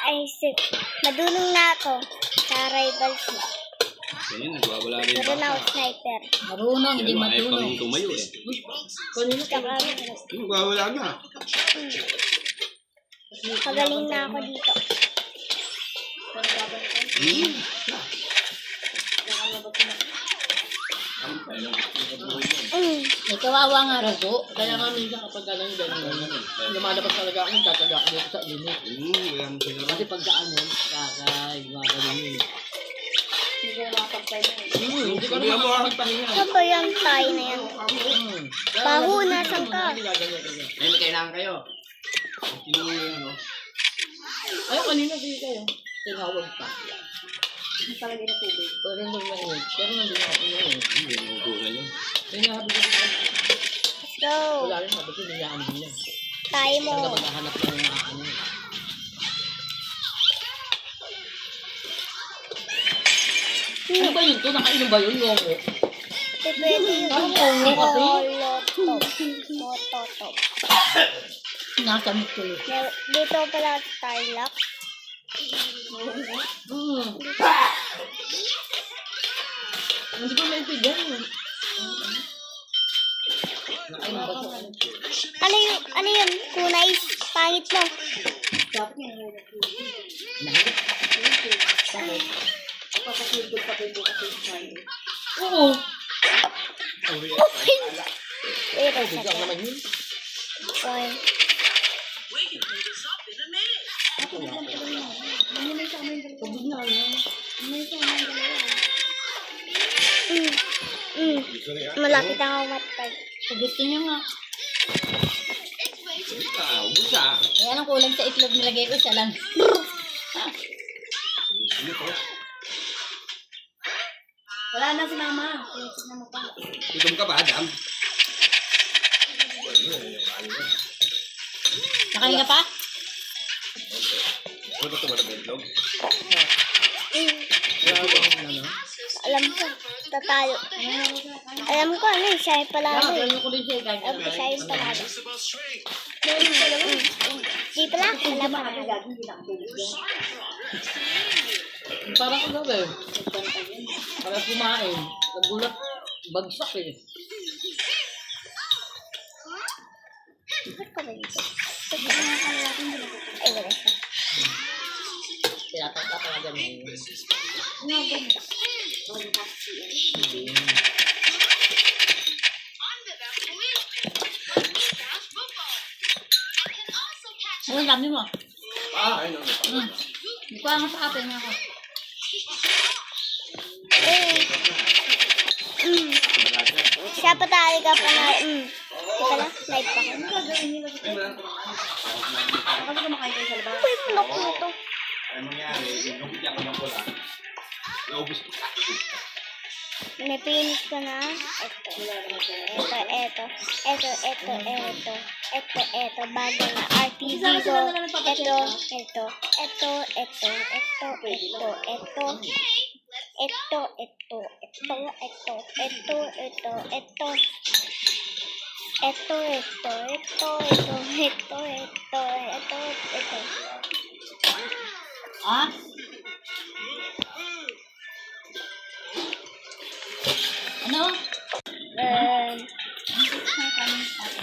Ay, madunong na ako sa rivals mo. Ayun, nagwawala rin yung Meron ako bata. sniper. Marunong, hindi Ayaw matulong. pang tumayo eh. Kanina ka. Tsaka, Nagwawala na. pagaling na ako dito. May kawawa nga rago. Kaya nga minsan kapag galang ganyan, lumalabas talaga ako, tataga ako dito sa init. Wala mo sila. Kasi pagka ano, gumagaling yun. Hindi ko naman makapagpahinga. Ano ba yung tayo na yan? Baho na, saan ka? Ayun, kailangan kayo. Kinuha yun, no? Ayaw, kanina sige kayo. Tinawag pa. Talaga na tubig. Pero nung mainit. Pero nandun ako ngayon. Hindi, nagugulan yun. Kaya nahabi ko dito. Let's go. Wala rin, sabi ko, niyaan din yan. Tayo mo. Talaga maghahanap ng mga ano. Ano ba yun to? Nakainom ba yun? Yongo? Pwede yun. Yongo kasi? Mototop. Nakamit ko yun. Dito pala Starlock. Hindi ko maintindihan yun. Nakainom ba ito? Ano yun? Kunay. Pangit mo. Oo. Wait a Bigyan second. naman yun. Boy. Pagod na yan. Malapit na ako matay. Gusto niya nga. Ubus ah. Kaya anong kulang sa itlog nilagay ko siya lang. Wala na si mama. Gutom ka ba, Adam? Nakain ka pa? Ano ba ito? Wala ba itlog? Alam ko. Tatalo. Alam ko ano siya yung palalo eh. Ano ko din siya Alam gagawin. ko siya yung palalo. Di pala. Wala pa. Parang ano ba eh. Parang kumain. Nagulat. Bagsak eh. Ba't ka ba dito? Ay, wala siya. Tinatatawagan mo yun. Ano dami mo? Ayun. Hindi ko nga sa atin ako. Siya patali ka pa na. Ito na. Live pa ka. Uy, manok mo to. Ano nangyari? Yung bigyan ko ng pula. Naubos ko. Pinipinis ko na. Ito. Bago na RPG ko. Ito. Ah? Ano?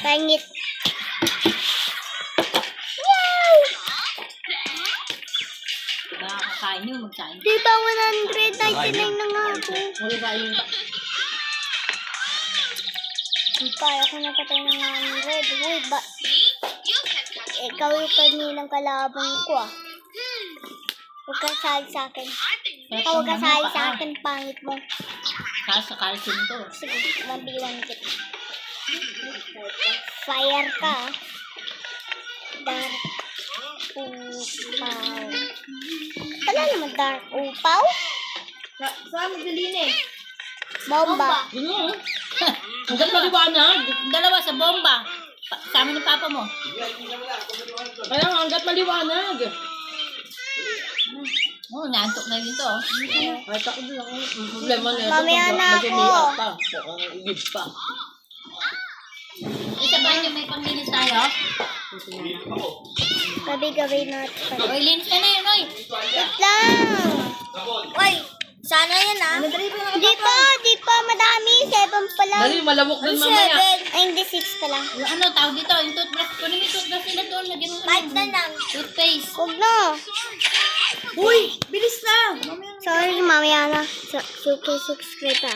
Pangit. Wow! Nakakain nyo, magsain. Di ba 199 na nga ako? Muli ba yung... Di pa ako napatay ng 100. Uy, ba? Ikaw yung kaninang kalabang ko ah. Huwag ka sali sa akin. Ikaw huwag ka sali sa akin, pangit mo. Sa calcium to. Sige, mabilang kita. Fire ka. Dark upaw. Wala naman dark upaw. Saan maglilinis? Bomba. Ano? Hanggang maliwanag. Dalawa sa bomba. Sa amin ng papa mo. Kaya nga, hanggat maliwanag. Oo, naantok na rin to. Kahit ako din ako. Problema na ito. Mamaya na ako. Mag-make-up pa. Mukhang igib pa. Isa ba yung may panglinis tayo? Gabi-gabi natin. Oy, linis ka na yun, oy. Wait lang. Uy, sana yan ah. Di pa, madami. 7 pa lang. Dali, malabok dun mamaya. Ay, hindi 6 pa lang. Yung ano, tawag dito, yung toothbrush. Kunin mo yung toothbrush nila doon. Lagyan mo 5 na lang. toothpaste. Huwag na. Uy, bilis na. Sorry, mamaya na. Subscribe pa.